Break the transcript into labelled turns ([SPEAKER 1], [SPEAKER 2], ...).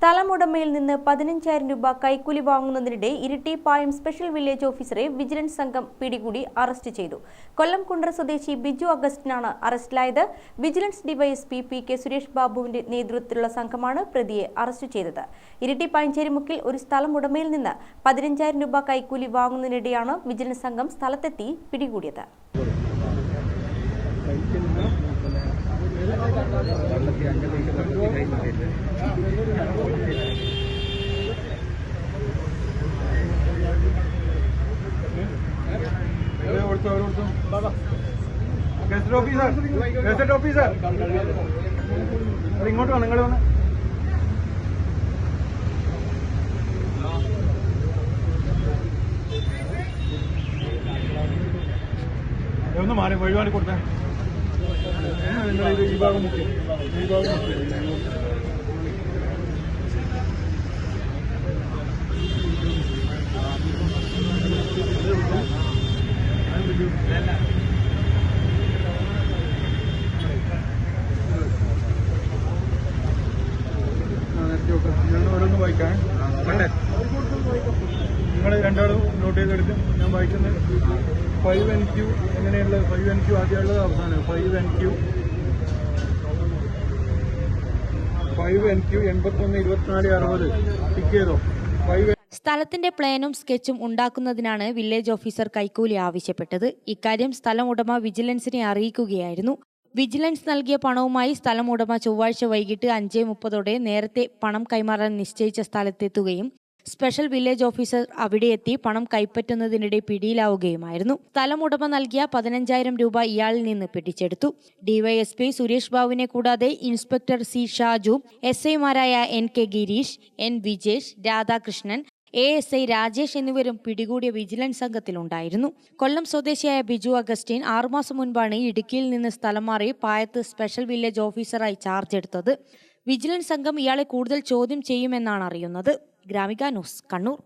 [SPEAKER 1] സ്ഥലമുടമയിൽ നിന്ന് 15,000 രൂപ കൈക്കൂലി വാങ്ങുന്നതിനിടെ ഇരിട്ടിപ്പായം സ്പെഷ്യൽ വില്ലേജ് ഓഫീസറെ വിജിലൻസ് സംഘം പിടികൂടി അറസ്റ്റ് ചെയ്തു. കൊല്ലം കുണ്ട്ര സ്വദേശി ബിജു അഗസ്റ്റിനാണ് അറസ്റ്റിലായത്. Vigilance DYSP P K. സുരേഷ് ബാബുവിന്റെ നേതൃത്വത്തിലുള്ള സംഘമാണ് പ്രതിയെ അറസ്റ്റ് ചെയ്തത്. ഇരിട്ടി പയഞ്ചേരിമുക്കിൽ ഒരു സ്ഥലമുടമയിൽ നിന്ന് 15,000 രൂപ കൈക്കൂലി വാങ്ങുന്നതിനിടെയാണ് വിജിലൻസ് സംഘം സ്ഥലത്തെത്തി പിടികൂടിയത്.
[SPEAKER 2] ഇങ്ങോട്ട് വേണം, നിങ്ങൾ വേണം. ഒന്ന് മാറി വഴിമാറി കൊടുത്തേ. ഈ ഭാഗം മുഖ്യം, ഈ ഭാഗം മുഖ്യം. ഞാൻ ഓരോന്ന് വായിക്കാം. നിങ്ങൾ രണ്ടാളും നോട്ട് ചെയ്തെടുക്കും. ഞാൻ വായിക്കുന്നത് 5NQ എങ്ങനെയുള്ള 5NQ ആദ്യമുള്ളത് അവസാനം 5NQ 81 24 60 ടിക്ക് ചെയ്തോ.
[SPEAKER 3] സ്ഥലത്തിന്റെ പ്ലാനും സ്കെച്ചും ഉണ്ടാക്കുന്നതിനാണ് വില്ലേജ് ഓഫീസർ കൈക്കൂലി ആവശ്യപ്പെട്ടത്. ഇക്കാര്യം സ്ഥലം ഉടമ വിജിലൻസിനെ അറിയിക്കുകയായിരുന്നു. വിജിലൻസ് നൽകിയ പണവുമായി സ്ഥലം ഉടമ ചൊവ്വാഴ്ച വൈകിട്ട് 5:30 നേരത്തെ പണം കൈമാറാൻ നിശ്ചയിച്ച സ്ഥലത്തെത്തുകയും സ്പെഷ്യൽ വില്ലേജ് ഓഫീസർ അവിടെയെത്തി പണം കൈപ്പറ്റുന്നതിനിടെ പിടിയിലാവുകയുമായിരുന്നു. സ്ഥലം ഉടമ നൽകിയ 15,000 രൂപ ഇയാളിൽ നിന്ന് പിടിച്ചെടുത്തു. ഡിവൈഎസ്പി സുരേഷ് ബാബുവിനെ കൂടാതെ ഇൻസ്പെക്ടർ സി ഷാജു, SI-മാരായ NK Gireesh, N Vijesh, Radhakrishnan, ASI Rajesh എന്നിവരും പിടികൂടിയ വിജിലൻസ് സംഘത്തിലുണ്ടായിരുന്നു. കൊല്ലം സ്വദേശിയായ ബിജു അഗസ്റ്റിൻ 6 മാസം മുൻപാണ് ഇടുക്കിയിൽ നിന്ന് സ്ഥലം മാറി പായത്ത് സ്പെഷ്യൽ വില്ലേജ് ഓഫീസറായി ചാർജ് എടുത്തത്. വിജിലൻസ് സംഘം ഇയാളെ കൂടുതൽ ചോദ്യം ചെയ്യുമെന്നാണ് അറിയുന്നത്. ഗ്രാമിക ന്യൂസ്, കണ്ണൂർ.